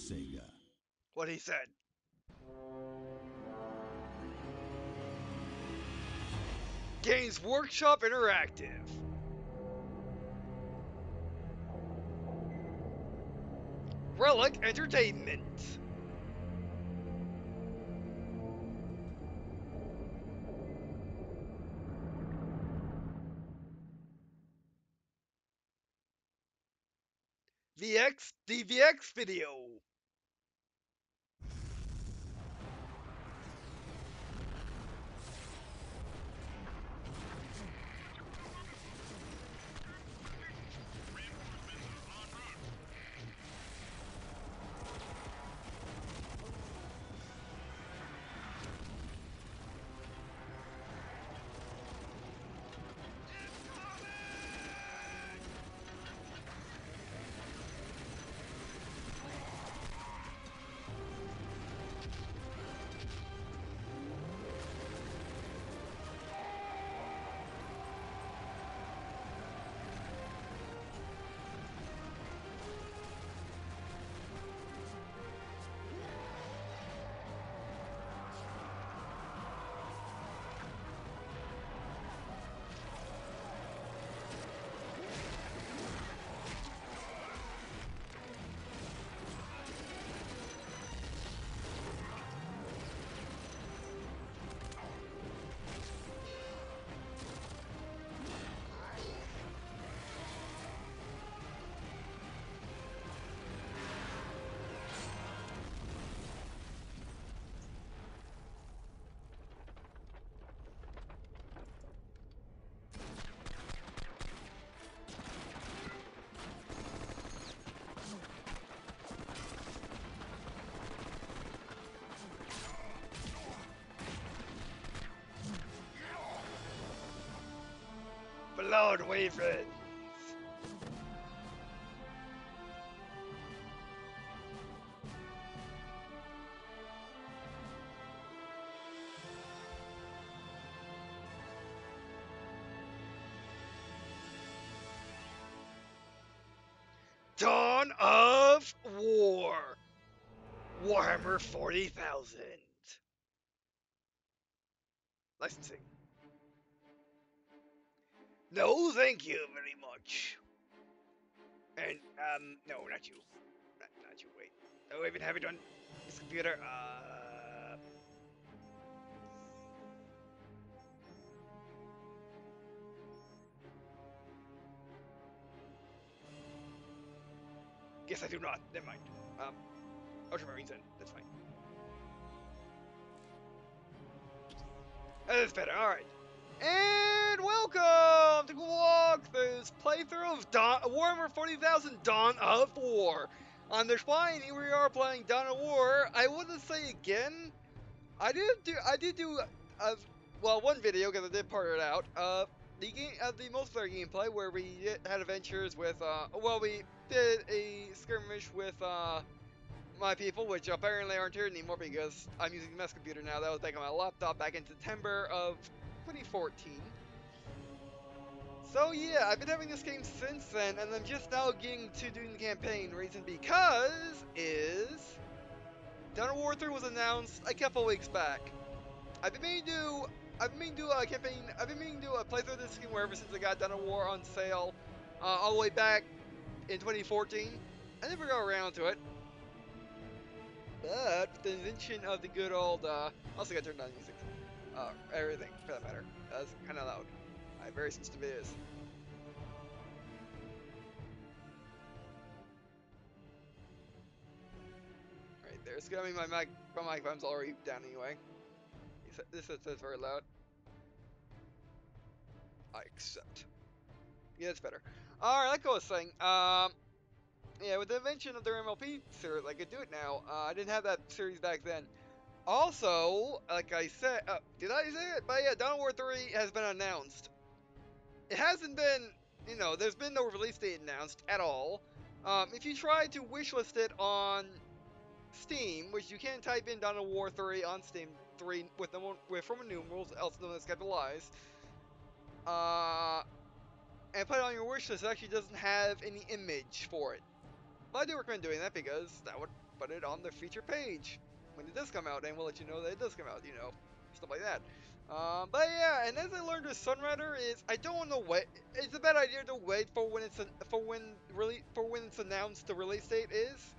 Sega. What he said. Games Workshop Interactive. Relic Entertainment. The VX video. Blood Wyverns. Dawn of War. Warhammer 40,000. Licensing. No, thank you very much. And, no, not you. Not you, wait. Oh, I even have it on this computer. Guess I do not. Never mind. Ultramarines then. That's fine. That's better. Alright. And welcome to Walkthrough's playthrough of Warhammer 40,000 Dawn of War. On the Spine, here we are playing Dawn of War. I want to say again, I did do well, one video because I did part it out. The multiplayer gameplay where we had adventures with well, we did a skirmish with my people, which apparently aren't here anymore because I'm using the mess computer now. That was back on my laptop back in September of 2014. So yeah, I've been having this game since then, and I'm just now getting to doing the campaign. Reason because is Dawn of War 3 was announced a couple weeks back. I've been meaning to do a campaign. I've been meaning to do a playthrough of this game ever since I got Dawn of War on sale, all the way back in 2014. I never got around to it. But with the invention of the good old, also got turned on music. Everything, for that matter. That's kind of loud. Very sensitive it is. Right there. It's gonna be my microphone's already down anyway. This is very loud. I accept. Yeah, it's better. Alright, like I was saying, yeah, with the invention of their MLP series, I could do it now. I didn't have that series back then. Also, like I said, did I say it? But yeah, Dawn of War 3 has been announced. It hasn't been, you know, there's been no release date announced at all. If you try to wishlist it on Steam, which you can type in Dawn of War 3 on Steam, 3 with Roman numerals, also known as capitalized, and put it on your wishlist, it actually doesn't have any image for it. But I do recommend doing that because that would put it on the feature page when it does come out, and we'll let you know that it does come out, you know, stuff like that. But yeah, and as I learned with Sunrider is I don't want to wait. It's a bad idea to wait for when it's for when it's announced the release date is,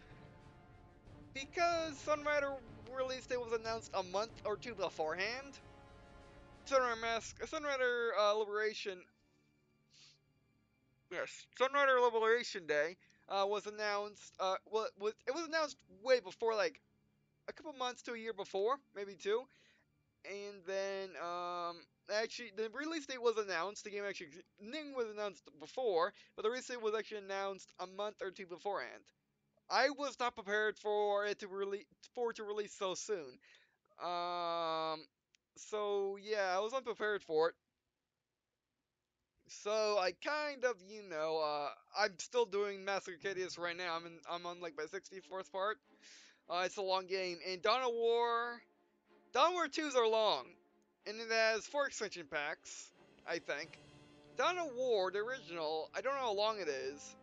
because Sunrider release date was announced a month or two beforehand. Sunrider Liberation, yes, Sunrider Liberation Day was announced. It was announced way before, like a couple months to a year before, maybe two, and then actually the release date was announced. The game actually Ning was announced before, but the release date was actually announced a month or two beforehand. I was not prepared for it to release so soon. Um, so yeah, I was unprepared for it. So I kind of, I'm still doing Master Arcadius right now. I'm on like my 64th part. It's a long game, and Dawn of War 2s are long, and it has 4 expansion packs, I think. Dawn of War, the original, I don't know how long it is,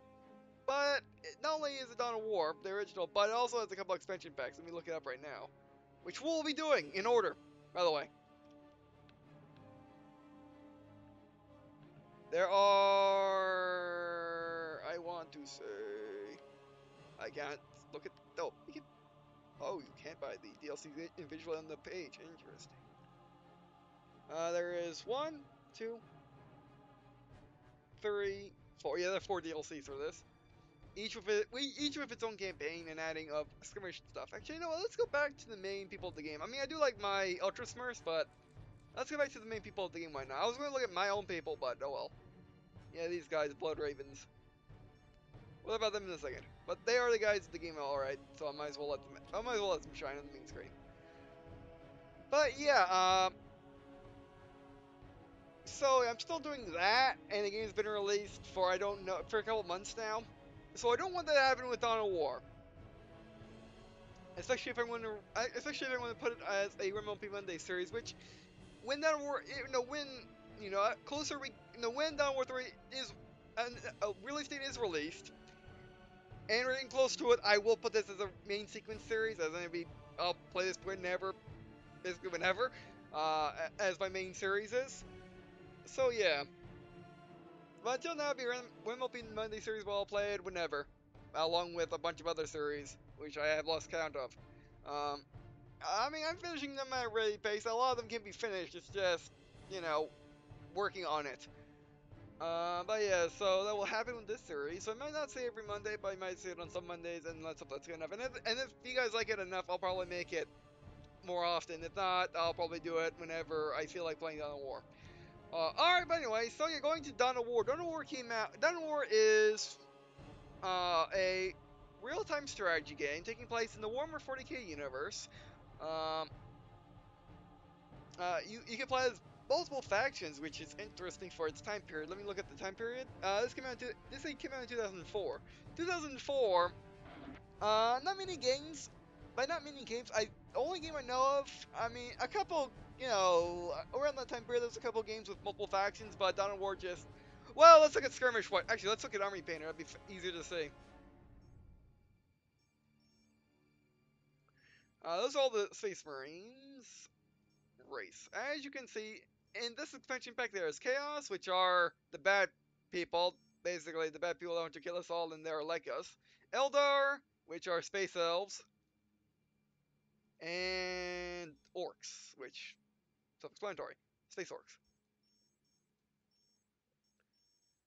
but not only is it Dawn of War, the original, but it also has a couple expansion packs. Let me look it up right now, which we'll be doing in order, by the way. There are, I want to say, I can't look at, oh, you can't buy the DLC individually on the page, interesting. There is 1, 2, 3, 4. Yeah, there are 4 DLCs for this. Each with its own campaign and adding up skirmish stuff. Actually, you know what? Let's go back to the main people of the game. I mean, I do like my Ultra Smurfs, but let's go back to the main people of the game right now. I was going to look at my own people, but oh well. Yeah, these guys, Blood Ravens. What about them in a second? But they are the guys of the game, all right. So I might as well let them shine on the main screen. But yeah, so I'm still doing that, and the game's been released for I don't know for a couple months now. So I don't want that to happen with Dawn of War, especially if I want to put it as a Remotely Monday series. Which when Dawn of War, when closer when Dawn of War 3 is a release date is released, and we're getting close to it, I will put this as a main sequence series, as I'll play this basically whenever, as my main series is. So yeah. But until now, when will be Monday series will play it whenever, along with a bunch of other series, which I have lost count of. Um, I mean, I'm finishing them at a really pace. A lot of them can be finished. It's just, you know, working on it. But yeah, so that will happen with this series. So I might not say every Monday, but I might say it on some Mondays, and let's hope that's good enough. And if you guys like it enough, I'll probably make it more often. If not, I'll probably do it whenever I feel like playing Dawn of War. Alright, but anyway, so you're going to Dawn of War. Dawn of War came out. Dawn of War is a real-time strategy game taking place in the Warhammer 40k universe. Um, you can play as multiple factions, which is interesting for its time period. Let me look at the time period. This thing came out in 2004. 2004. Not many games. By not many games, the only game I know of. I mean, a couple. Around that time period, there's a couple games with multiple factions, but Dawn of War just. Well, let's look at Skirmish. What? Actually, let's look at Army Painter. That'd be easier to see. Those are all the Space Marines race. As you can see, in this expansion pack, there is Chaos, which are the bad people. Basically, the bad people that want to kill us all, and they're like us. Eldar, which are space elves. And orcs, which self-explanatory. Space orcs.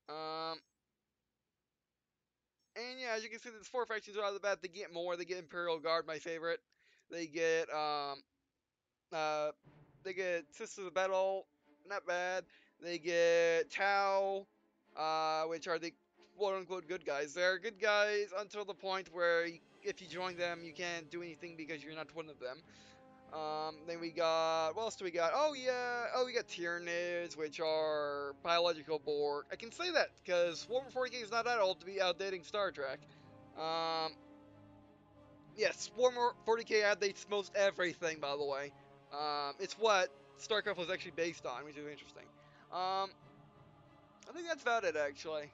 Um, and yeah, as you can see, there's 4 factions right out of the bat. They get more. They get Imperial Guard, my favorite. They get uh, they get Sisters of Battle, not bad. They get Tau, which are the quote-unquote good guys. They're good guys until the point where if you join them, you can't do anything because you're not one of them. Then we got, what else do we got? Oh yeah, we got Tyranids, which are biological Borg. I can say that because Warhammer 40k is not that old to be outdating Star Trek. Um, yes, Warhammer 40k outdates most everything, by the way. It's what StarCraft was actually based on, which is interesting. I think that's about it, actually.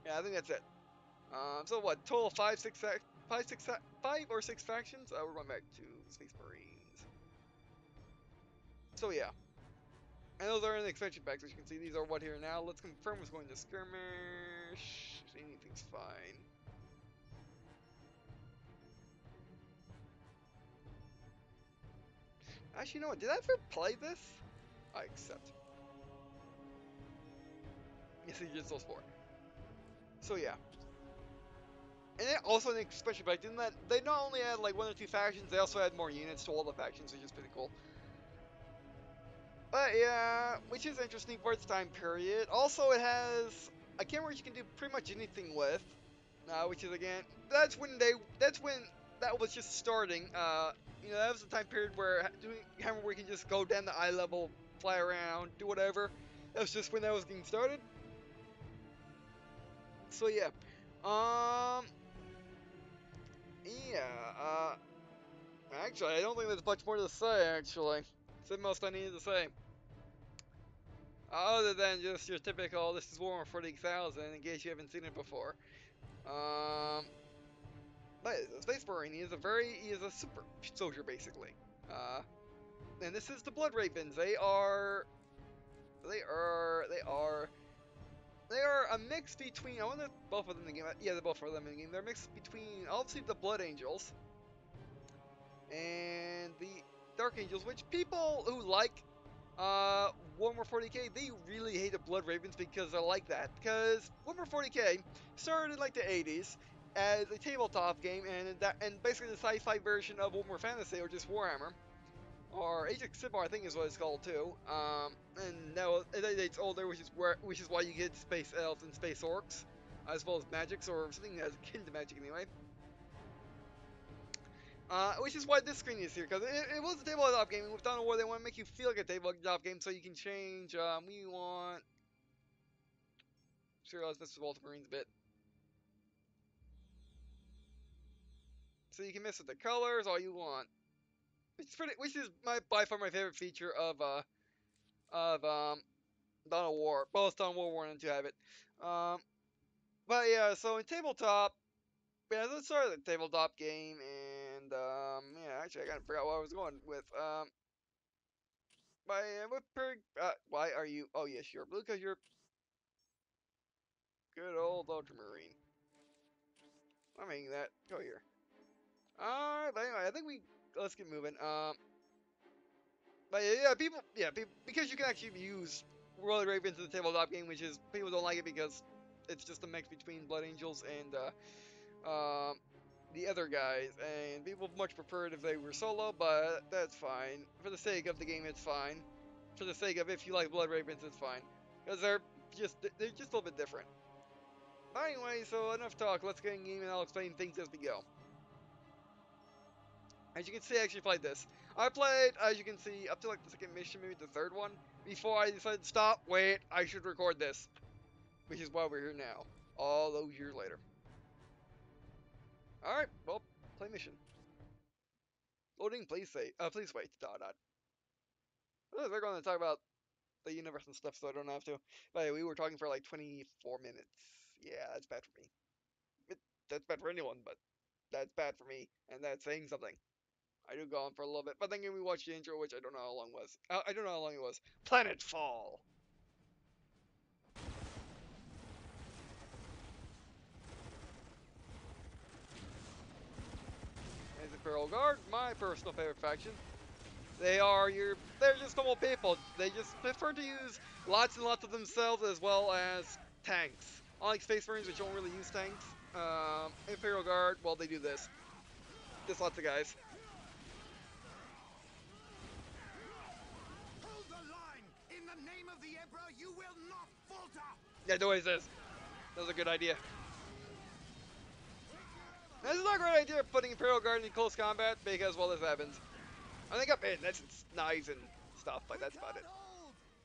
Yeah, I think that's it. So what? Total of five or six factions. We're going back to Space Marines. So yeah, and those are in the expansion packs. As you can see, these are what here now. Let's confirm what's going to skirmish. Anything's fine. Actually, you know what? Did I ever play this? I accept. Yes, he just those four. So yeah. And then also in the expansion pack, didn't that they not only had like one or two factions, they also had more units to all the factions, which is pretty cool. But yeah, which is interesting for its time period. Also, it has a camera which you can do pretty much anything with. Which is again, that's when that was just starting. That was the time period where doing Hammer where you can just go down the eye level, fly around, do whatever. That was just when that was getting started. So yeah, um, yeah. Actually, I don't think there's much more to say. Actually, it's the most I needed to say. Other than just your typical, this is Warhammer 40,000, in case you haven't seen it before. Um, but the Space Marine, he is a super soldier, basically. And this is the Blood Ravens. They are a mix between, I wonder if both of them in the game, yeah, they're both of them in the game. They're a mix between, obviously, the Blood Angels and the Dark Angels, which people who like Warhammer 40k, they really hate the Blood Ravens because they're like that. Because Warhammer 40k started in like the 80s as a tabletop game, and basically the sci-fi version of Warhammer Fantasy, or just Warhammer, or Age of Sigmar, I think is what it's called too. And now it's older, which is why you get space elves and space orcs, as well as magics, or something that's akin to magic anyway. Which is why this screen is here, because it was a tabletop game, and with Dawn of War, they want to make you feel like a tabletop game, so you can change, we want... Sure, let's mess with Ultramarines a bit. So you can mess with the colors all you want. Which is by far my favorite feature of Dawn of War. Both Dawn of War 1 and 2 have it. But yeah, so in tabletop, yeah, let's start the tabletop game, and yeah, actually I kind of forgot what I was going with. Why are you? Oh yes, you're blue because you're good old Ultramarine. I'm making that. Go here. Alright, but anyway, I think let's get moving. But people, because you can actually use Roller Ravens in the tabletop game, which is people don't like it because it's just a mix between Blood Angels and the other guys, and people much prefer it if they were solo, but that's fine. For the sake of the game, it's fine. For the sake of if you like Blood Ravens, it's fine. Because they're just a little bit different. But anyway, so enough talk, let's get in game and I'll explain things as we go. As you can see, I actually played this. I played, as you can see, up to like the second mission, maybe the third one, before I decided to stop, wait, I should record this. Which is why we're here now, all those years later. Alright, well, play mission. Loading, please wait, dot dot. They're going to talk about the universe and stuff, so I don't have to. But we were talking for like 24 minutes. Yeah, that's bad for me. That's bad for anyone, but that's bad for me, and that's saying something. I do go on for a little bit, but then we watched the intro, which I don't know how long it was. I don't know how long it was. Planetfall. As Imperial Guard, my personal favorite faction. They're just normal people. They just prefer to use lots and lots of themselves as well as tanks. Unlike Space Marines, which don't really use tanks, Imperial Guard, well, they do this. Just lots of guys. Hold the line! In the name of the Emperor, you will not falter! Yeah, do what he says. That was a good idea. This is not a great idea putting Imperial Guard in close combat because, well, this happens. I think up in that's knives and stuff, but that's about it.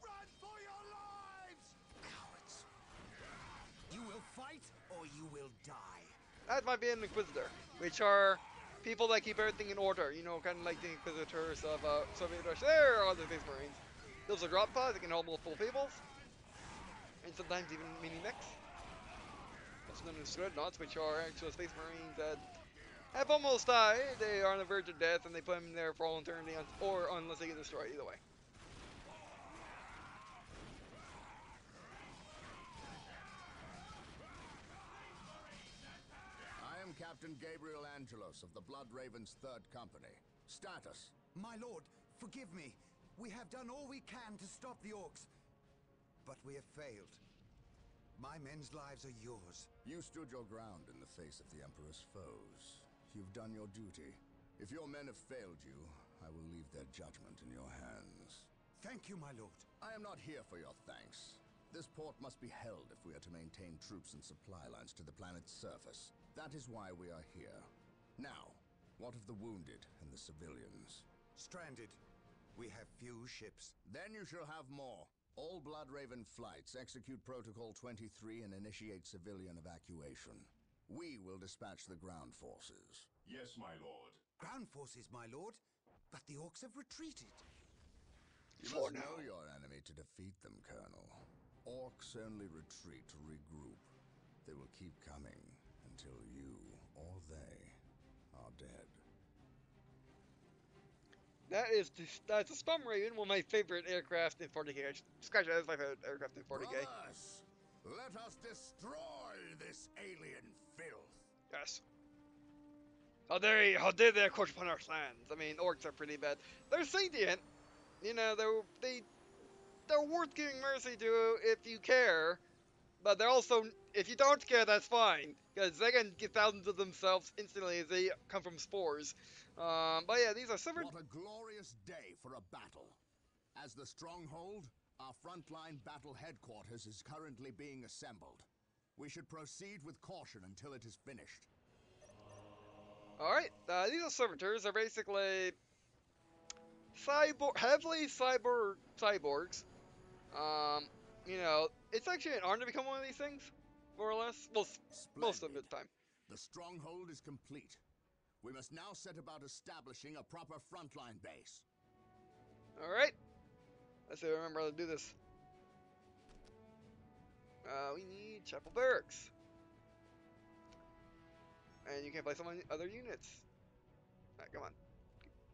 Run for your lives! Cowards! You will fight or you will die. That might be an Inquisitor, which are people that keep everything in order. You know, kind of like the Inquisitors of Soviet Russia. There are the Space Marines. Those are drop pods that can hold multiple peoples, and sometimes even mini mechs. also known as dreadnoughts, which are actual space marines that have almost died. They are on the verge of death, and they put them in there for all eternity, or unless they get destroyed. Either way. I am Captain Gabriel Angelos of the Blood Raven's 3rd Company. Status. My lord, forgive me. We have done all we can to stop the orcs, but we have failed. My men's lives are yours. You stood your ground in the face of the Emperor's foes. You've done your duty. If your men have failed you, I will leave their judgment in your hands. Thank you, my lord. I am not here for your thanks. This port must be held if we are to maintain troops and supply lines to the planet's surface. That is why we are here. Now, what of the wounded and the civilians? Stranded. We have few ships. Then you shall have more. All Blood Raven flights execute Protocol 23 and initiate civilian evacuation. We will dispatch the ground forces. Yes, my lord. Ground forces, my lord, but the orcs have retreated. You must know your enemy to defeat them, Colonel. Orcs only retreat to regroup. They will keep coming until you or they are dead. That's a Storm Raven, one of my favorite aircraft in 40K. Scratch that, that's my favorite aircraft in 40K. Brothers, let us destroy this alien filth. Yes. How dare they encroach upon our lands? I mean, orcs are pretty bad. They're sentient. You know, they're worth giving mercy to if you care. But they're also, if you don't care, that's fine, because they can get thousands of themselves instantly as they come from spores. But yeah, these are severed. What a glorious day for a battle. As the stronghold, our frontline battle headquarters is currently being assembled. We should proceed with caution until it is finished. Alright, these are servitors. They're basically heavily cyborgs. You know, it's actually an honor to become one of these things, more or less. Well, most of the time. The stronghold is complete. We must now set about establishing a proper frontline base. Alright. Let's see if I remember how to do this. We need Chapel Barracks. And you can place them on other units. Alright, come on.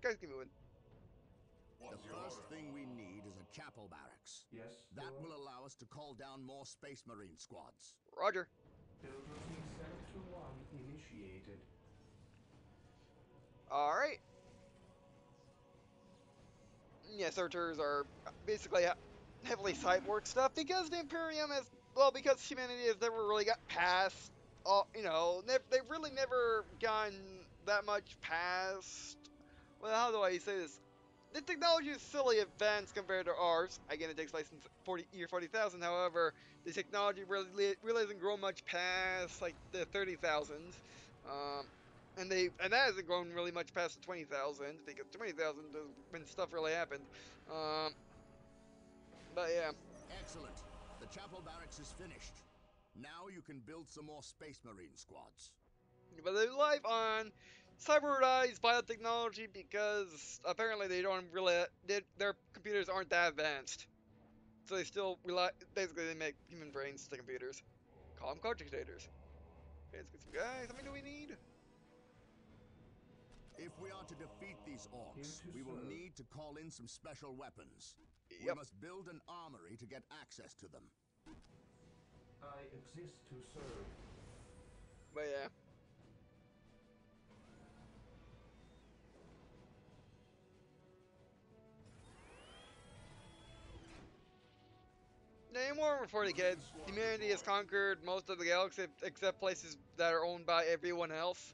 Guys, keep moving. The first thing we need is a chapel barracks. Yes. That will allow us to call down more Space Marine squads. Roger. Building 721 initiated. Alright. Yeah, servitors are basically heavily cyborg stuff because the Imperium has, well, because humanity has never really got past, you know, they've really never gotten that much past, well, how do I say this? The technology is silly advanced compared to ours. Again, it takes place in year 40,000. However, the technology really hasn't grown much past like the 30,000s, and that hasn't grown really much past the 20,000 because 20,000 is when stuff really happened. But yeah. Excellent. The chapel barracks is finished. Now you can build some more Space Marine squads. But they rely on cyberized biotechnology because apparently they don't really, their computers aren't that advanced. So they still rely, basically they make human brains to computers. Call them cogitators. Okay, let's get some guys. How many do we need? If we are to defeat these orcs, we will need to call in some special weapons. Yep. We must build an armory to get access to them. I exist to serve. But yeah. In Warhammer 40K, humanity has conquered most of the galaxy except places that are owned by everyone else.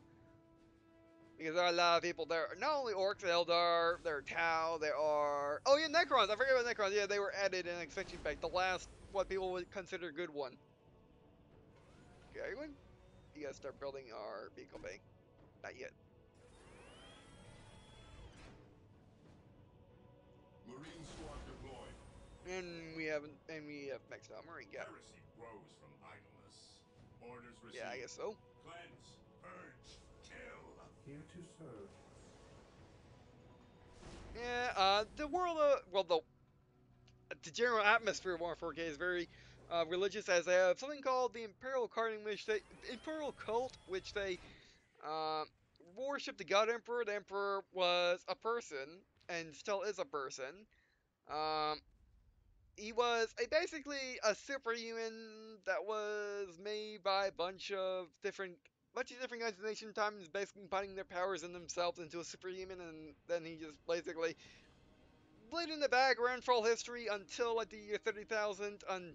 Because there are a lot of people there. Not only orcs, Eldar, there are Tau, there are... Oh yeah, Necrons! I forgot about Necrons. Yeah, they were added in an expansion pack. The last, what people would consider a good one. Okay, are you going? You gotta start building our vehicle bay. Not yet. Marine squad deployed. And we have maxed out Marine Cap. Heresy grows from idleness. Orders received. Yeah, I guess so. Cleanse, purge, kill. Here to serve. Yeah, the world, well, the general atmosphere of Warhammer 4K is very religious, as they have something called the Imperial Cult, which they uh, worship the God Emperor. The Emperor was a person and still is a person. Um, he was basically a superhuman that was made by a bunch of different kinds of nation times, basically putting their powers in themselves into a superhuman, and then he just basically played in the background for all history until like the year 30,000, and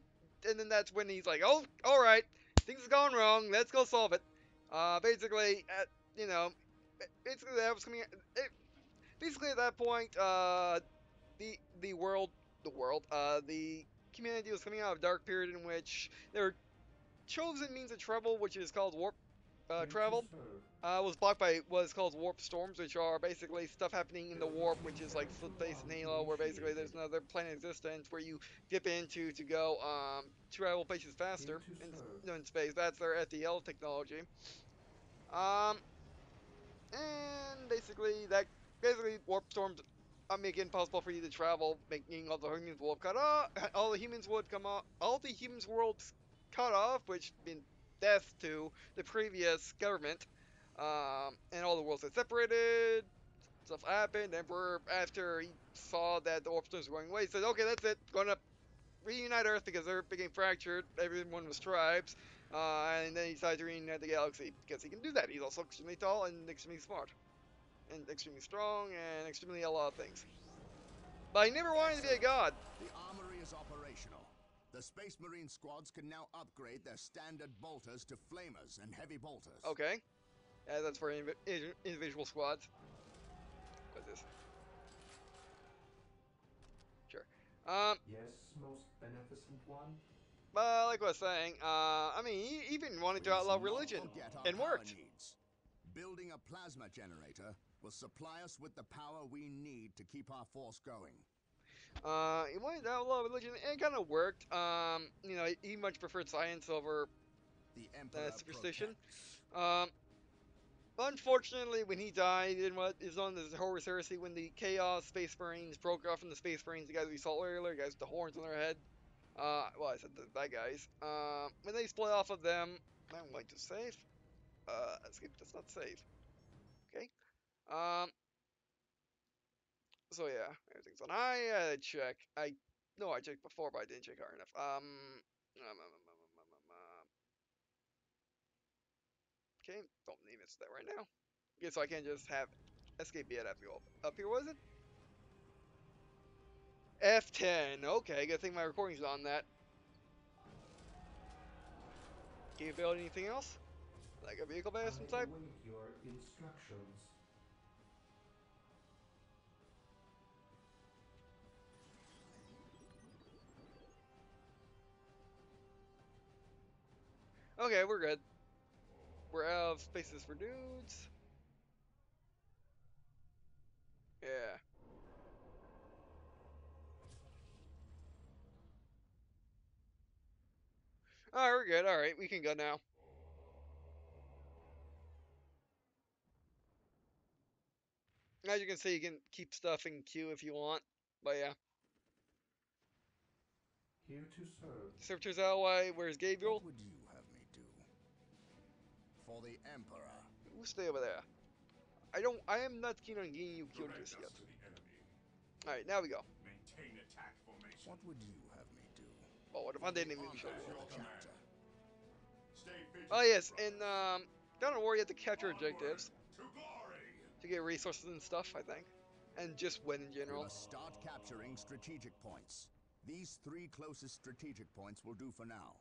then that's when he's like, oh, all right, things have gone wrong, let's go solve it. Basically, you know, basically that was coming. Basically at that point, the the world, the community was coming out of a dark period in which their chosen means of travel, which is called warp Here to travel, serve. was blocked by what is called warp storms, which are basically stuff happening in the warp, which is like Slipface and Halo, where basically there's another planet existence where you dip into to go travel places faster Here to in, serve. in space. That's their FDL technology. Um, and basically warp storms make it impossible for you to travel, making all the humans will cut off. All the humans would come off. All the humans worlds cut off, which means death to the previous government. And all the worlds are separated. Stuff happened. Emperor, after he saw that the warp storms were going away, he said, "Okay, that's it. Gonna reunite Earth because Earth became fractured. Everyone was tribes." And then he decided to reunite the galaxy because he can do that. He's also extremely tall and extremely smart and extremely strong and extremely a lot of things. But he never wanted to be a god. The armory is operational. The Space Marine squads can now upgrade their standard bolters to flamers and heavy bolters. Okay. That's for individual squads. What's this? Sure. Yes, most beneficent one. But like I was saying, I mean, he even wanted to outlaw religion. Forget our And power worked. needs. Building a plasma generator will supply us with the power we need to keep our force going. He wanted to outlaw religion, and it kind of worked. You know, he much preferred science over The Emperor superstition. protects. Um, Unfortunately, when he died in what is known as the Horus Heresy, when the Chaos Space Marines broke off from the Space Marines, the guys we saw earlier, guys with the horns on their head. Well, I said the bad guys. When they split off of them, I'm going to save. Escape does not save. Okay. Um. So yeah, everything's on. I check. I no, I checked before, but I didn't check hard enough. Okay, don't need it that right now. Okay, so I can't just have escape yet. I have to go up here. Was it? F10. Okay, good thing my recording's on that. Can you build anything else? Like a vehicle base I type? await your instructions. Okay, we're good. We're out of spaces for dudes. Yeah. Alright, we're good. Alright, we can go now. As you can see, you can keep stuff in queue if you want. But yeah. Here to serve. Servitors out way. Where's Gabriel? What would you have me do? For the Emperor. Ooh, stay over there. I am not keen on getting you killed just yet. To the enemy. Alright, now we go. Maintain attack formation. What would you have me do? Oh, what if I didn't even show Honor you? of the chapter. Stay vigilant. Oh yes, and Dawn of War you have to capture objectives To glory. to get resources and stuff, I think. And just win in We general. must start capturing strategic points. These 3 closest strategic points will do for now.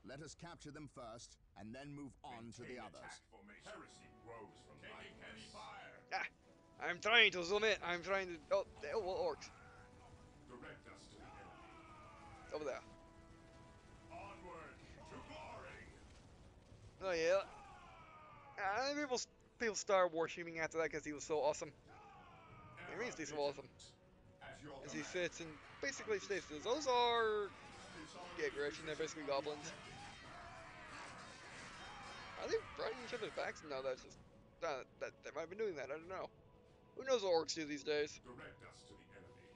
Let us capture them first, and then move on to the others. Heresy grows from taking heavy fire. Ah, I'm trying to zoom in. I'm trying to. Oh, well, orcs Direct us to the enemy. over there. Onward to glory. Oh yeah. People start worshiping after that because he was so awesome. He means he's so awesome. At your As he sits and basically states this. Those are giggerish and they're basically goblins. Are they riding each other's backs? No, that's just that they might be doing that. I don't know. Who knows what orcs do these days? Direct us to the enemy.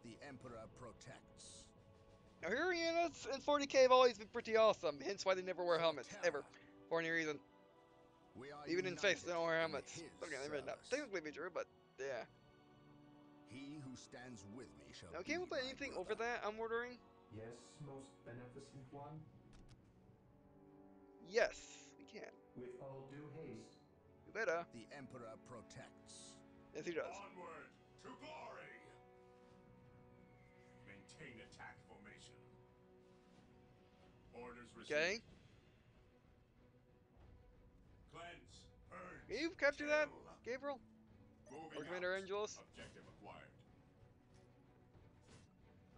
The Emperor protects. Hearing units in 40k have always been pretty awesome, hence why they never wear helmets, ever, for any reason. We are Even in space, they don't wear united in helmets. his Okay, they may not service. technically be true, but yeah. He who stands with me shall Now, be can we put my anything brother. over that, I'm ordering? Yes, most beneficent one. Yes, we can. With all due haste. You better. The Emperor protects. Yes, he does. Onward to glory! Maintain attack formation. Orders received. Okay. Cleanse, purge, Can you capture that, kill. Gabriel? Moving Or Commander out. Angelus? Objective acquired.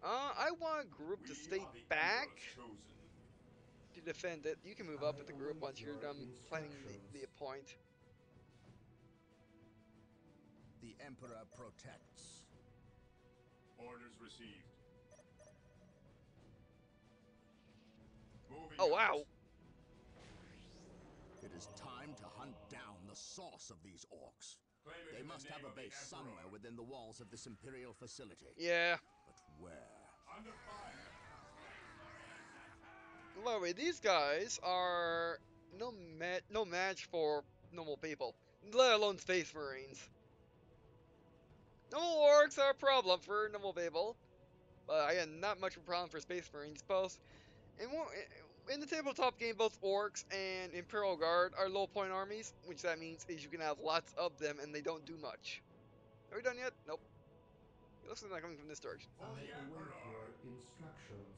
I want group to We stay are the back Emperor's chosen. to defend it. You can move up with the group once you're done planning the point. The Emperor protects. Orders received. Moving Oh, out. wow. It is time to hunt down the source of these orcs. Claim it They in the must have name a of the base Emperor. somewhere within the walls of this Imperial facility. Yeah. But where? Under fire. By the way, these guys are no match for normal people, let alone Space Marines. Normal orcs are a problem for normal people, but again, not much of a problem for Space Marines. Both in the tabletop game, both orcs and Imperial Guard are low point armies, which that means is you can have lots of them and they don't do much. Are we done yet? Nope. It looks like they're coming from this direction. For the Emperor. Your instructions.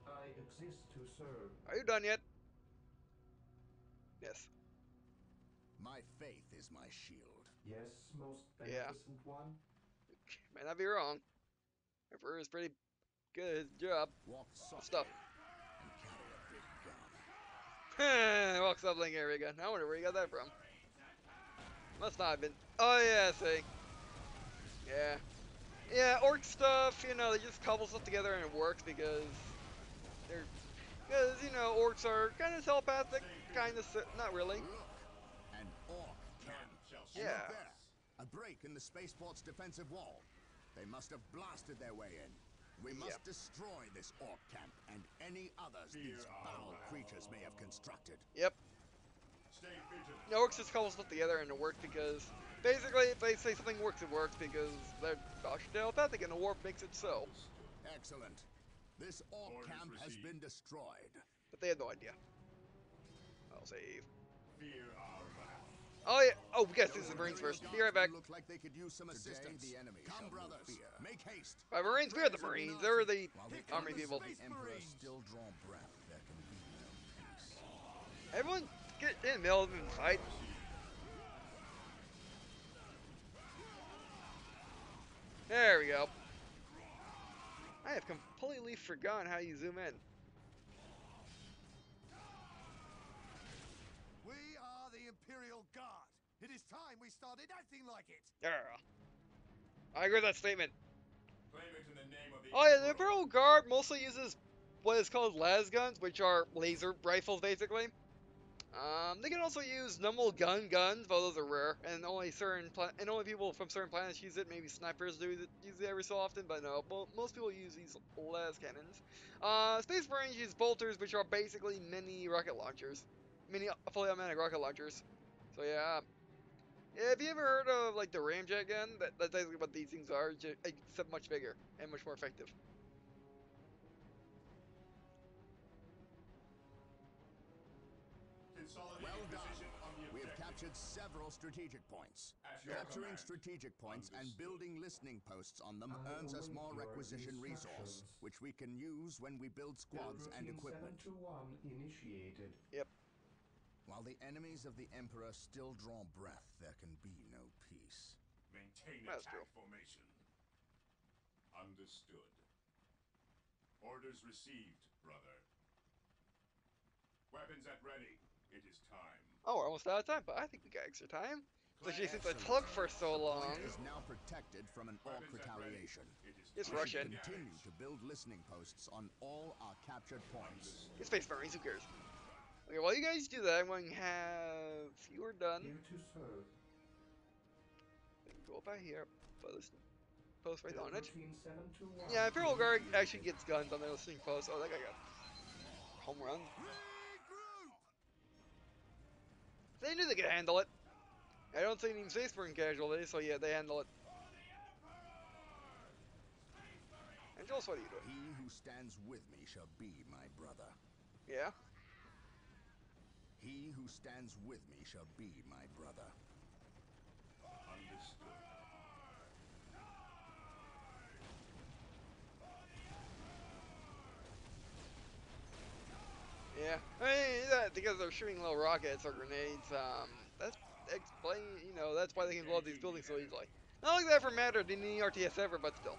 I exist to serve. Are you done yet? Yes. My faith is my shield. Yes, most Yeah. beneficent one. May not be wrong. Emperor is pretty good at his job. Walk softly Stuff. and carry a big gun. Walks up like area gun. I wonder where you got that from. Must not have been. Oh yeah, see. Yeah. Yeah, orc stuff, you know, they just cobble stuff together and it works because orcs are kind of telepathic, kind of, not really. Look! An orc camp. Shall And Yeah. look there! A break in the spaceport's defensive wall. They must have blasted their way in. We must destroy this orc camp and any others these foul creatures may have constructed. Yep. Stay vigilant. The orcs just cobble stuff together and it works because, basically, if they say something works, it works because they're telepathic and the warp makes it so. Excellent. This orc Orders camp has received. been destroyed. But they have no idea. I'll save. Fear our wrath. Oh yeah. Oh, yes, this is the Marines first. Be right back. Look like they could use some assistance. the enemy Come, shall brothers. fear. Make haste. By Marines, we're the Marines. They're the While the army people. The Emperor still draw breath. There can be no peace. Everyone get in the middle of the fight. There we go. I have completely forgotten how you zoom in. We are the Imperial Guard. It is time we started acting like it. Yeah. I agree with that statement. Claim it in the name of the Oh yeah, the Emperor. Imperial Guard mostly uses what is called las guns, which are laser rifles basically. They can also use normal guns, but those are rare, and only people from certain planets use it. Maybe snipers use it every so often, but no, most people use these las cannons. Space Marines use bolters, which are basically mini rocket launchers, mini fully automatic rocket launchers. So yeah. Yeah, have you ever heard of like the ramjet gun? That's basically what these things are, except much bigger and much more effective. Consolidate Well done. position on the We have objective. captured several strategic points. At your Capturing command. strategic points and Understood. building listening posts on them I earns us await more your requisition resource, instructions. which we can use when we build squads and Routine equipment. 721 initiated. While the enemies of the Emperor still draw breath, there can be no peace. Maintain That's attack true. formation. Understood. Orders received, brother. Weapons at ready. It is time. Oh, we're almost out of time, but I think we got extra time. Especially since I Excellent. took for so long. Point is now protected from an orc Weapons at ready. retaliation. It is It's time We Russian. should to continue engage. to build listening posts on all our captured points. It's Space Marines, who cares? Okay, while you guys do that, I'm going to have you are done. Here to serve. Go up by here, post right on it. Routine 721. Yeah, Imperial Guard actually gets guns on their listening post. Oh, that guy got home run. They knew they could handle it. I don't see any Space Marine casualties, so yeah, they handle it. Angelos, what are you doing? He who stands with me shall be my brother. Yeah? He who stands with me shall be my brother. Understood. Yeah. I mean, that, because they're shooting little rockets or grenades, that's explain, you know, that's why they can blow up these buildings so easily. Not like that ever mattered in any RTS ever, but still.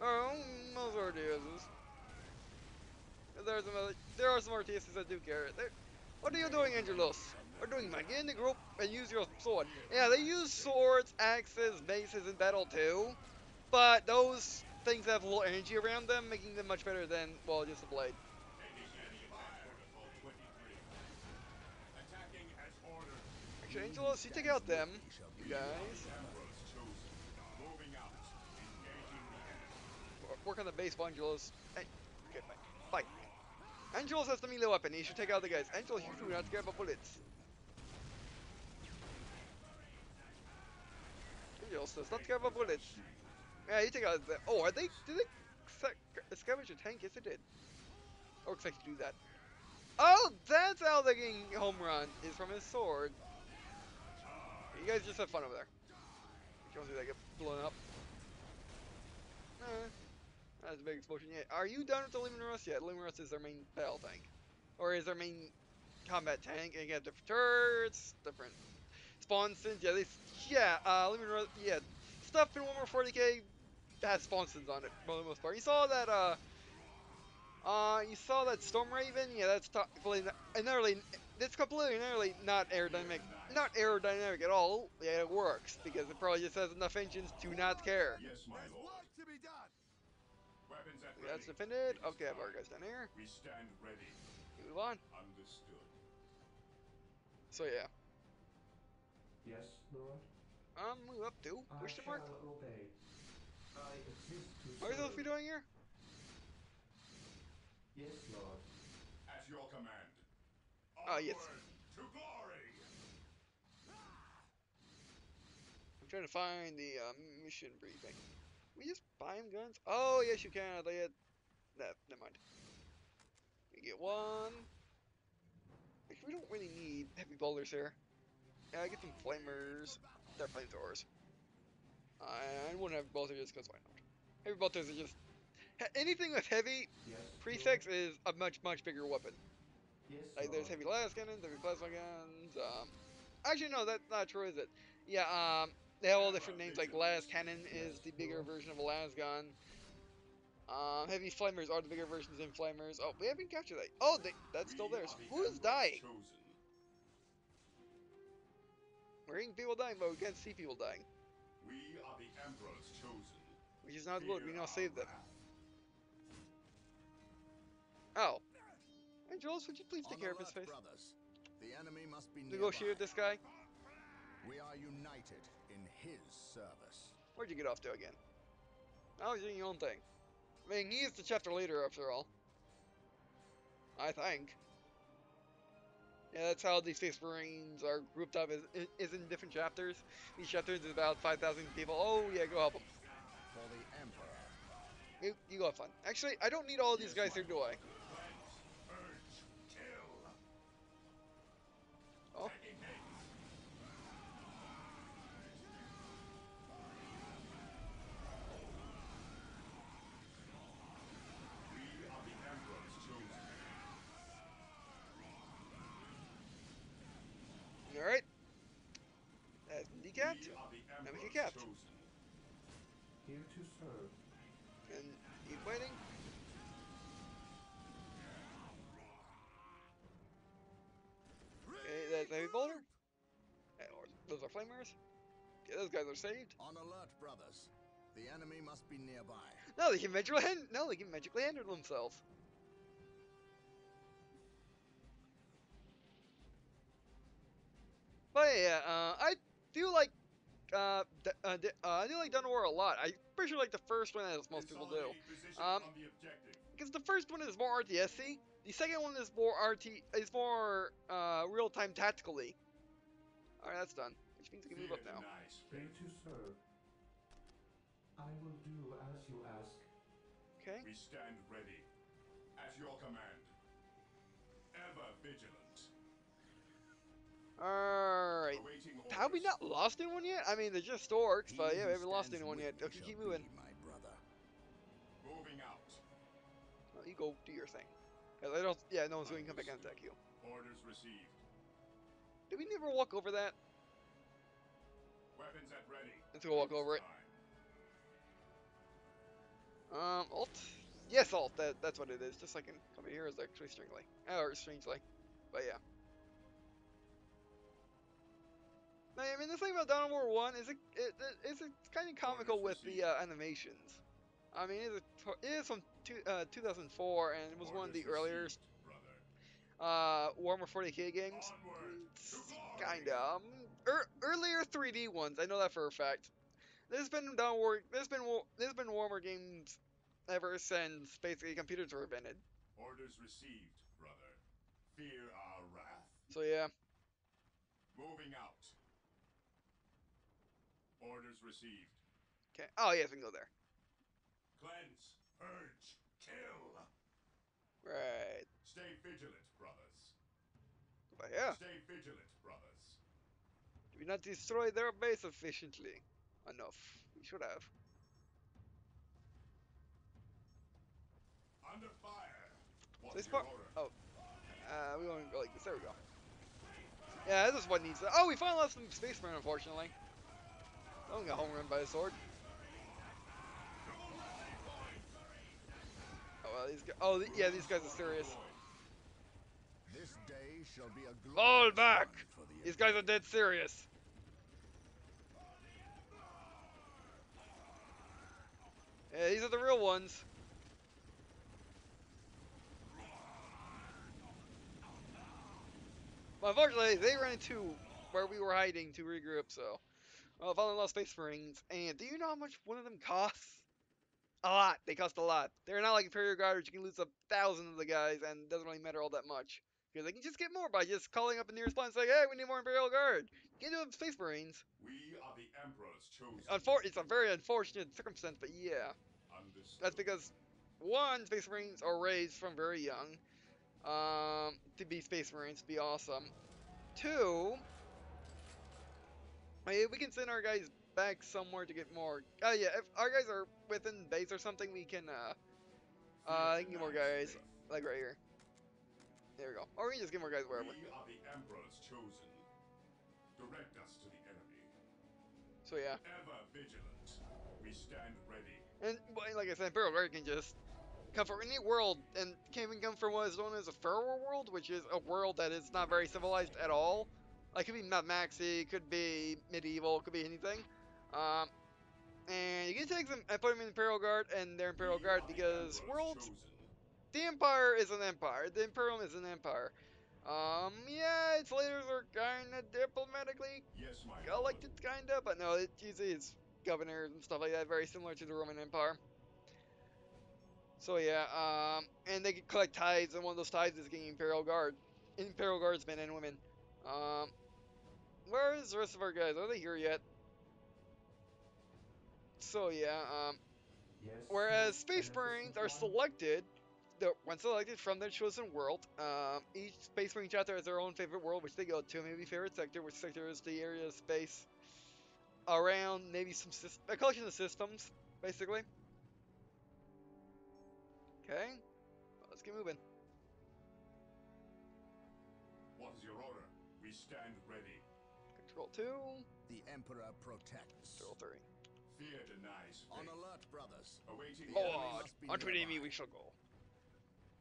Oh, most RTSs. There are some RTSs that do care. What are you doing, Angelos? What are you doing, man? Get in the group and use your sword. Yeah, they use swords, axes, maces in battle too, but those things have a little energy around them, making them much better than, well, just a blade. Protocol 23. Attacking as ordered. Actually, Angelos, you take out them, you guys. Emperor's chosen. Moving out. Engaging the enemy. Work on the base, Angelos. Hey, okay, fight. Angelos has the melee weapon. He should take out the guys. Angelos, you do not grab bullets. Angelos does not grab bullets. Yeah, you take out the. Oh, are they? Did they scavenge a tank? Yes, they did. Or expect to do that. Oh, that's how they're getting home run. Is from his sword. You guys just have fun over there. You don't see that get blown up. That's a big explosion. Yeah. Are you done with the Luminous yet? Luminous is their main battle tank. Or is their main combat tank. And you have different turrets, different spawn sins. Yeah, Luminous, yeah. Stuff in Warhammer 40k has spawn sins on it, for the most part. You saw that Storm Raven? Yeah, that's completely, it's completely and utterly not aerodynamic at all. Yeah, it works, because it probably just has enough engines to not care. Yes, my lord. Work to be done. Weapons at Okay, that's ready. defended. Please Okay, I have our fire. guys down here. We stand ready. Move on. Understood. So yeah. Yes, Lord. Move up to? I Question shall mark? obey. I exist to What are you supposed serve. to be doing here? Yes, Lord. At your command. Oh, yes. Onward to glory. I'm trying to find the mission briefing. We just buy him guns? Oh, yes, you can. They had. Never mind. We get one. Actually, we don't really need heavy bolters here. Yeah, I get some flamers. They're flamethrowers. I wouldn't have bolters just because why not? Heavy bolters are just. Anything with heavy Yes, prefix Lord. is a much bigger weapon. Yes, Like, there's Lord. heavy las cannons, heavy plasma guns. Actually, no, that's not true, is it? Yeah, they have all different names. Like, las cannon is Yes, the bigger Lord. version of a las gun. Heavy flamers are the bigger versions in flamers. Oh, we haven't captured that. Oh, that's still We theirs. are the Who is Emperor's dying? chosen. We're hearing people dying, but we can't see people dying, We are the Emperor's chosen. which is not good. We Fear now our saved them. wrath. Oh, Angelos, would you please On take care of his alert, face? brothers. The enemy must be nearby. Negotiate with this guy. We are united in his service. Where'd you get off to again? Oh, you're doing your own thing. I mean, he is the chapter leader after all. I think. Yeah, that's how these Space Marines are grouped up, is in different chapters. Each chapter is about 5,000 people. Oh, yeah, go help them. For the Emperor. You go have fun. Actually, I don't need all these guys here, do I? Plant, urge, kill. Oh, Taking hits. We are the Emperor's chosen. alright. That's decapped. We are the Now make it Emperor's capped. chosen. Here to serve. And keep waiting. Okay, that's a heavy bolter. Those are flamers. Okay, those guys are saved. On alert, brothers. The enemy must be nearby. No, they can magically handle themselves. But yeah, I do like I do like Dawn of War a lot. I pretty sure like the first one, as most people do. Consolidating position Um, on the objective. because the first one is more RTS-y. The second one is more real-time tactically. Alright, that's done. Which means we can move Fear up now. denies Here faith. to serve. I will do as you ask. Okay. We stand ready. At your command. Ever vigilant. Alright. Awaiting orders. Have we not lost anyone yet? I mean, they're just orcs, but He yeah, who we haven't lost stands anyone with yet. me Okay, shall keep be moving. my brother. Moving out. Oh, you go do your thing. 'Cause I don't. Yeah, no one's going to come back and attack you. Orders received. Did we never walk over that? Weapons at ready. Let's go walk It's over it. time. Alt? Yes, alt. That's what it is. Just like in over here is actually strangely. Or strangely. But yeah. I mean, the thing about Dawn of War 1 is it's kind of comical with the animations. I mean, it is from 2004, and it was one of the Orders earlier received, brother. Warhammer 40k games. Onward to glory. Kinda. Earlier 3D ones, I know that for a fact. There's been Warhammer games ever since basically computers were invented. Orders received, brother. Fear our wrath. So yeah. Moving out. Orders received. Okay. Oh yes, we can go there. Cleanse, purge, kill. Right. Stay vigilant, brothers. But yeah. Stay vigilant, brothers. Did we not destroy their base efficiently enough? We should have. Under fire. What This is part. your order? Oh. We're going to go like this. There we go. Yeah, this is what needs to. Oh, we finally lost some spacemen, unfortunately. Someone got home run by a sword. Oh well, these guys. Oh, yeah, these guys are serious. This day shall be a Fall glorious back! one for the These guys are dead serious. Yeah, these are the real ones. But unfortunately, they ran into where we were hiding to regroup, so. Well, finally lost Space Marines. And do you know how much one of them costs? A lot. They cost a lot. They're not like Imperial Guard, which you can lose 1,000 of the guys, and it doesn't really matter all that much. Because they can just get more by just calling up a nearest spawn and saying, hey, we need more Imperial Guard. You can do it Space Marines. We are the Emperor's chosen. It's a very unfortunate circumstance, but yeah. Understood. That's because, one, Space Marines are raised from very young. To be Space Marines, to be awesome. Two, we can send our guys back somewhere to get more. Oh yeah, if our guys are within base or something, we can get more guys, like right here. There we go. Or we can just get more guys wherever. We are the Emperor's chosen. Direct us to the enemy. So yeah. Ever vigilant. We stand ready. And like I said, Imperial Guard can just come from any world, and can even come from what is known as a Pharaoh world, which is a world that is not very civilized at all. Like, it could be Mad Maxy, could be medieval, could be anything. And you can take them and put them in Imperial Guard and their Imperial We Guard are the because Emperor's worlds, chosen. the Empire is an empire. The Imperium is an empire. Yeah, its leaders are kinda diplomatically Yes, my elected, kinda, but no, it usually it's governors and stuff like that, very similar to the Roman Empire. So yeah, and they can collect tithes, and one of those tithes is getting Imperial Guardsmen and women. Where is the rest of our guys? Are they here yet? So yeah, Yes, whereas most Space beneficent Marines are one. selected, once selected from their chosen world, each Space Marine chapter has their own favorite world, which they go to, maybe favorite sector, which sector is the area of space around maybe a collection of systems, basically. Okay, well, let's get moving. What is your order? We stand ready. Control 2, The Emperor protects. Control 3. Fear denies On faith. alert, brothers. Awaiting The enemy Lord, must be unto the enemy nearby. we shall go.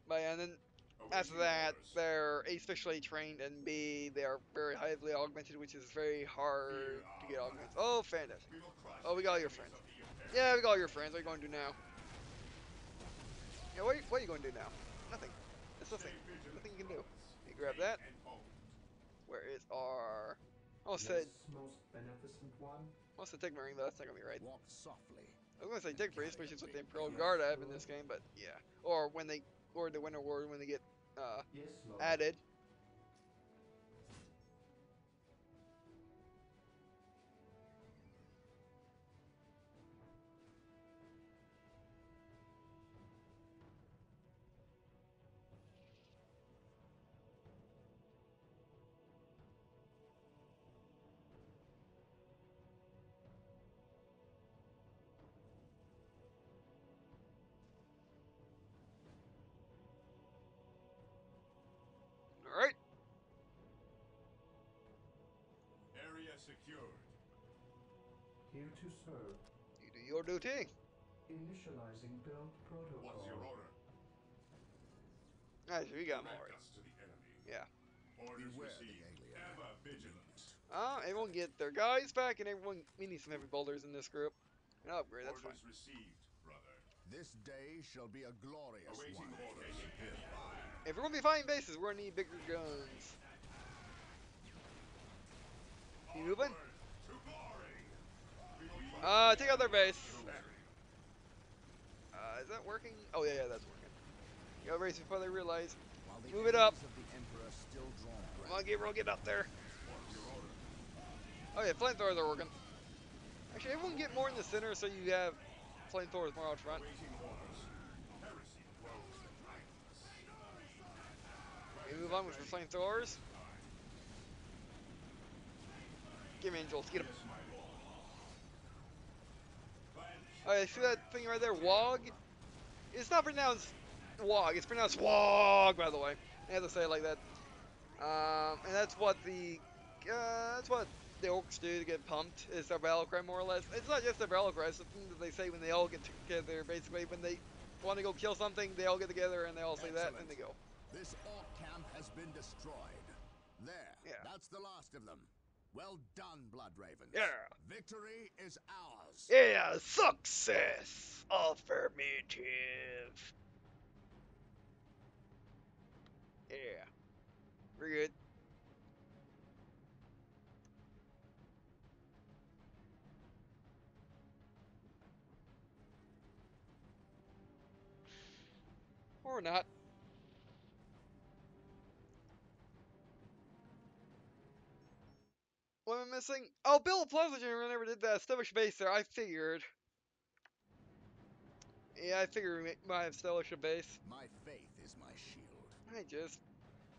But yeah, and then Awaiting after that, orders. they're A, specially trained, and B, they are very highly augmented, which is very hard to get augmented. Oh, fantastic. We will crush Oh, we the got all your enemies friends. of the Imperium. Yeah, we got all your friends. What are you going to do now? Yeah, what are you going to do now? Nothing. There's Stay nothing. vigilant, Nothing you can do. brothers. You grab Take that. and hold. Where is our... Oh, Yes, said... most beneficent one. What's the Tech Marine, but that's not going to be right. Walk softly. I was gonna say take pretty especially with the Imperial Guard I have in this game, but yeah. Or when they, or the Winter War when they get Yes, Lord. added. All right. Area secured. Here to serve. You do your duty. Initializing build protocol. What's your order? Alright, so we got more. Direct us to the enemy. Yeah. Orders Beware the received. alien. Ever vigilant. Everyone get their guys back, and everyone, we need some heavy boulders in this group. An upgrade, that's fine. Orders received, brother. This day shall be a glorious Awaiting one. orders. If we're gonna be fighting bases, we're gonna need bigger guns. You moving? To glory. Take out their base. Is that working? Oh yeah, that's working. Go race before they realize. While the Move it up. enemies of the Emperor still draw breath. Come on, Gabriel, get up there. Oh yeah, flamethrowers are working. Actually, everyone get more in the center so you have flamethrowers more out front. Awaiting orders. Heresy grows relentless. We move on with the flamethrowers. Give me angels, get them. Yes, my lord. Oh yeah, see that thing right there, Wog? It's not pronounced Wog, it's pronounced Wog, by the way. I have to say it like that. And that's what the orcs do to get pumped, is their battle cry, more or less. It's not just their battle cry, it's the thing that they say when they all get together. Basically, when they want to go kill something, they all get together and they all say that, and they go. This orc camp has been destroyed. There. Yeah. That's the last of them. Well done, Blood Ravens. Yeah. Victory is ours. Yeah, success! Affirmative. Yeah. We're good. Or not. What am I missing? Oh, build a plasma generator. Never did that. Establish base there. I figured. Yeah, I figured we might have established a base. My faith is my shield. I just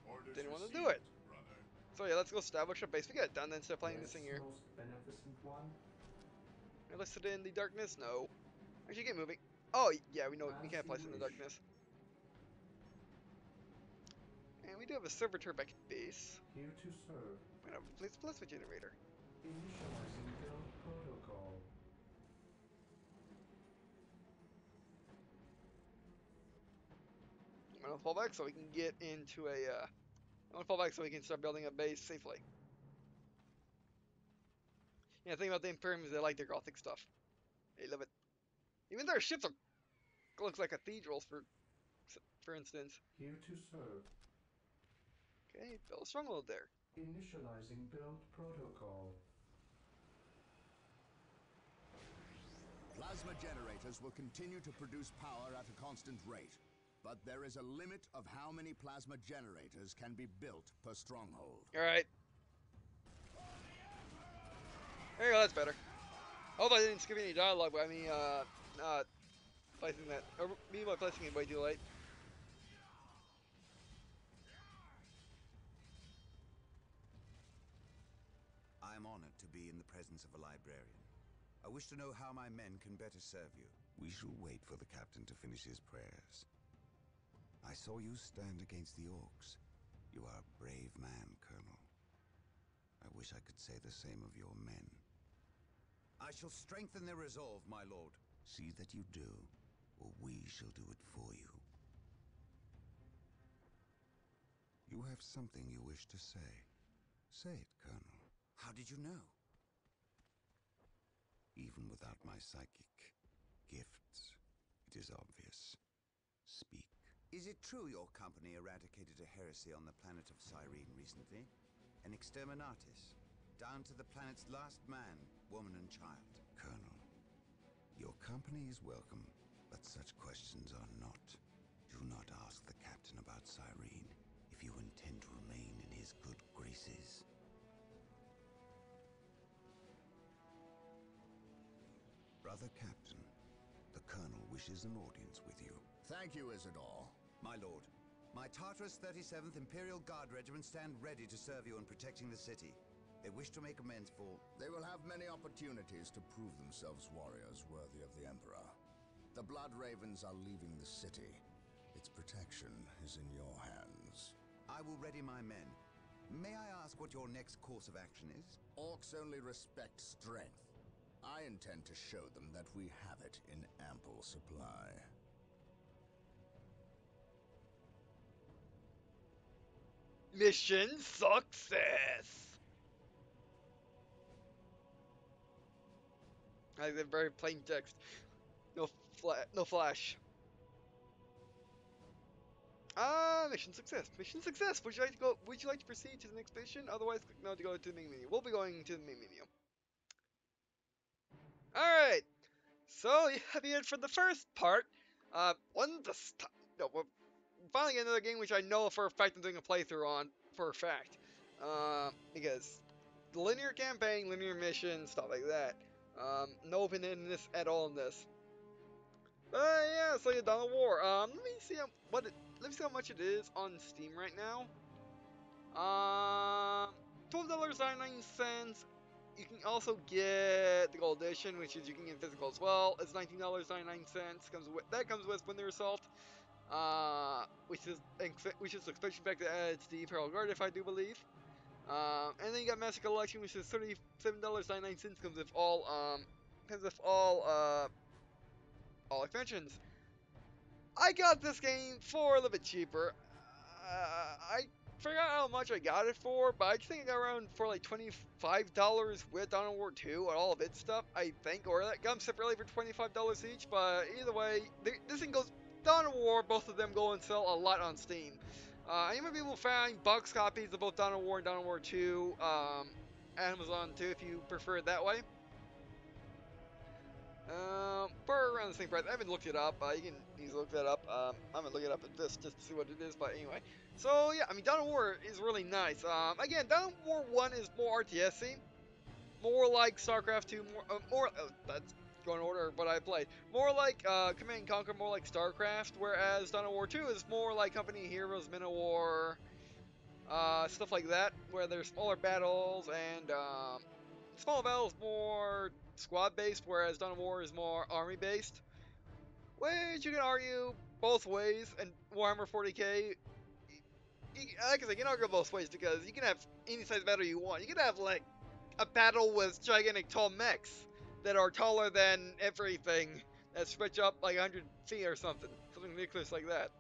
Orders didn't want to do received, it. brother. So yeah, let's go establish a base. We got it done, then start playing this thing here. Most beneficent one. Enlisted in the darkness? No. Actually, get moving. Oh, yeah, we know we can't place it in the wish. darkness. And we do have a servitor back at base. Here to serve. We have a place plasma generator. Initializing build protocol. I'm gonna fall back so we can get into a. I'm gonna fall back so we can start building a base safely. Yeah, the thing about the Imperium is they like their gothic stuff. They love it. Even their ships are looks like cathedrals, for instance. Here to serve. Okay, build a stronghold there. Initializing build protocol. Plasma generators will continue to produce power at a constant rate. But there is a limit of how many plasma generators can be built per stronghold. Alright. There you go, that's better. I hope I didn't skip any dialogue by me, not placing that, or me by placing it way too late. I am honored to be in the presence of a librarian. I wish to know how my men can better serve you. We shall wait for the captain to finish his prayers. I saw you stand against the orcs. You are a brave man, Colonel. I wish I could say the same of your men. I shall strengthen their resolve, my lord. See that you do, or we shall do it for you. You have something you wish to say. Say it, Colonel. How did you know? Even without my psychic gifts, it is obvious. Speak. Is it true your company eradicated a heresy on the planet of Cyrene recently? An exterminatus, down to the planet's last man, woman, and child. Colonel, Your company is welcome, but such questions are not. Do not ask the captain about Cyrene if you intend to remain in his good graces. Brother Captain, the Colonel wishes an audience with you. Thank you, Isidore. My lord, my Tartarus 37th Imperial Guard Regiment stand ready to serve you in protecting the city. They wish to make amends for... They will have many opportunities to prove themselves warriors worthy of the Emperor. The Blood Ravens are leaving the city. Its protection is in your hands. I will ready my men. May I ask what your next course of action is? Orcs only respect strength. I intend to show them that we have it in ample supply. Mission success! I have very plain text. No no flash. Mission success. Mission success. Would you like to go? Would you like to proceed to the next mission? Otherwise, click no to go to the main menu. We'll be going to the main menu. All right. So you have it for the first part. No, we're finally getting another game which I know for a fact I'm doing a playthrough on for a fact. Because linear campaign, linear mission, stuff like that. No open in this at all in this. Yeah, so you're Dawn of War. Let me see let me see how much it is on Steam right now. $12.99. You can also get the gold edition, which is you can get physical as well. It's $19.99. Comes with Winter Assault, which is expansion pack that adds the Imperial Guard, if I do believe. And then you got Master Collection, which is $37.99. Comes with all expansions. I got this game for a little bit cheaper. I forgot how much I got it for, but I think I got around for like $25 with Dawn of War 2 and all of its stuff, I think, or that comes separately for $25 each. But either way, this thing goes Dawn of War. Both of them go and sell a lot on Steam. You might be able to find box copies of both Dawn of War and Dawn of War 2, Amazon too, if you prefer it that way. For around the same price. I haven't looked it up. You can easily look that up. I'm gonna look it up at this just to see what it is. But anyway, so yeah, I mean, Dawn of War is really nice. Again, Dawn of War 1 is more RTS-y, more like StarCraft 2, that's going in order. But I played more like Command and Conquer, more like StarCraft. Whereas Dawn of War 2 is more like Company of Heroes, Men of War, stuff like that, where there's smaller battles and smaller battles more squad-based, whereas Dawn of War is more army-based. Which you can argue both ways, and Warhammer 40k, like I said, you can argue both ways, because you can have any size battle you want. You can have, like, a battle with gigantic tall mechs that are taller than everything, that stretch up like 100 feet or something ridiculous like that.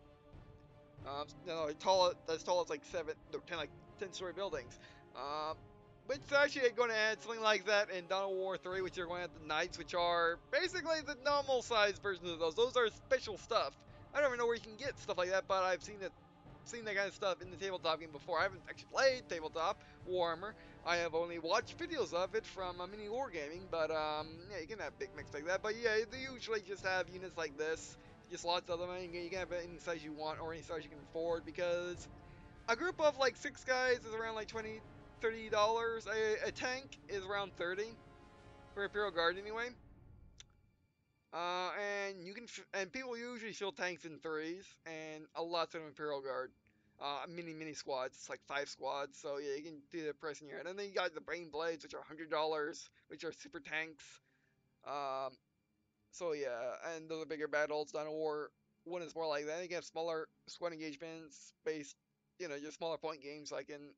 As tall as like 10-story buildings. But it's actually going to add something like that in Dawn of War 3, which you're going to have the Knights, which are basically the normal size versions of those. Those are special stuff. I don't even know where you can get stuff like that, but I've seen that kind of stuff in the tabletop game before. I haven't actually played tabletop Warhammer. I have only watched videos of it from Mini Wargaming, but yeah, you can have big mix like that. But yeah, they usually just have units like this, just lots of them, and you can have any size you want or any size you can afford, because a group of like 6 guys is around like $30. A tank is around 30 for Imperial Guard anyway. And you can and people usually fill tanks in 3s, and a lot of Imperial Guard. Mini squads. It's like 5 squads, so yeah, you can do the price in your head. And then you got the Brain Blades, which are $100, which are super tanks. So yeah, and those are bigger battles. Dawn of War 1 is more like that. You can have smaller squad engagements based, just smaller point games like in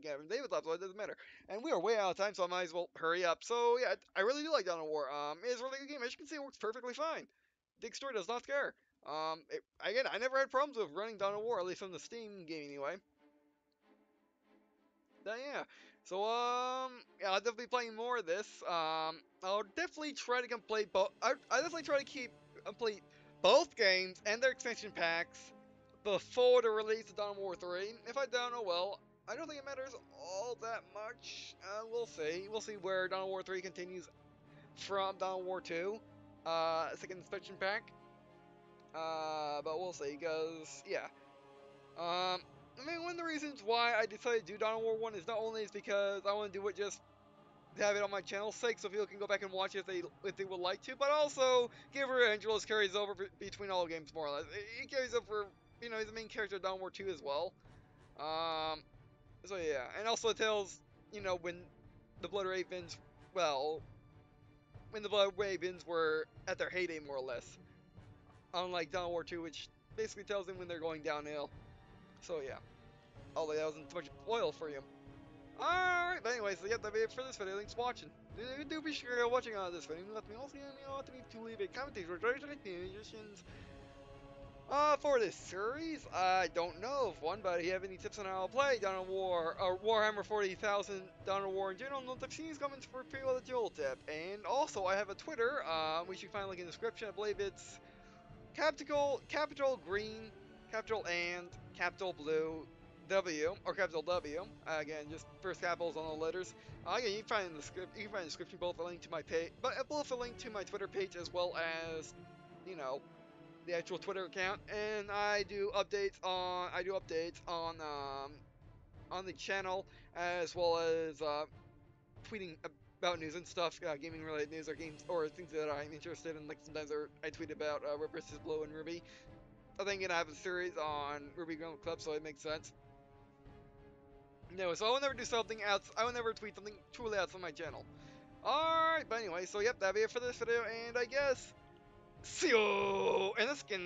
Gavin Tabletop, so it doesn't matter. And we are way out of time, so I might as well hurry up. So yeah, I really do like Dawn of War. It's a really good game. As you can see, it works perfectly fine. Dig story does not scare. Again, I never had problems with running Dawn of War, at least on the Steam game anyway. Yeah. So yeah, I'll definitely be playing more of this. I'll definitely try to complete both. I definitely try to complete both games and their expansion packs before the release of Dawn of War 3. If I don't, oh well. I don't think it matters all that much. We'll see. We'll see where Dawn of War 3 continues from Dawn of War 2. second inspection pack. But we'll see, because, yeah. I mean, one of the reasons why I decided to do Dawn of War 1 is not only is because I want to do it just to have it on my channel's sake, so people can go back and watch it if they would like to, but also, Gabriel Angelos carries over between all games, more or less. He carries over, you know, he's the main character of Dawn of War 2 as well. So yeah, and also it tells, you know, when the Blood Ravens, well, when the Blood Ravens were at their heyday, more or less. Unlike Dawn of War 2, which basically tells them when they're going downhill. So yeah, although that wasn't too much oil for you. Alright, but anyways, so yeah, that'll be it for this video. Thanks for watching. Do be sure you're watching this video. Let me also, you know, let me to leave a comment suggestions for this series. I don't know of one, but if you have any tips on how to play Dawn of War or Warhammer 40,000 Dawn of War in general, no tips, comments for people that you'll tip. And also, I have a Twitter, which you can find link in the description. I believe it's capital green, capital and capital blue W or capital W. Again, just first capitals on the letters. Again, you can find in the script. You can find in the description both a link to my page, but both a link to my Twitter page as well as, you know, the actual Twitter account. And I do updates on the channel as well as tweeting about news and stuff, gaming related news or games or things that I'm interested in. Like sometimes I tweet about Red vs. Blue and Ruby. I think I'm gonna have a series on Ruby Ground Club, so it makes sense. No, so I will never do something else. I will never tweet something truly outside my channel. Alright, but anyway, so yep, that'll be it for this video, and I guess see you in the skin.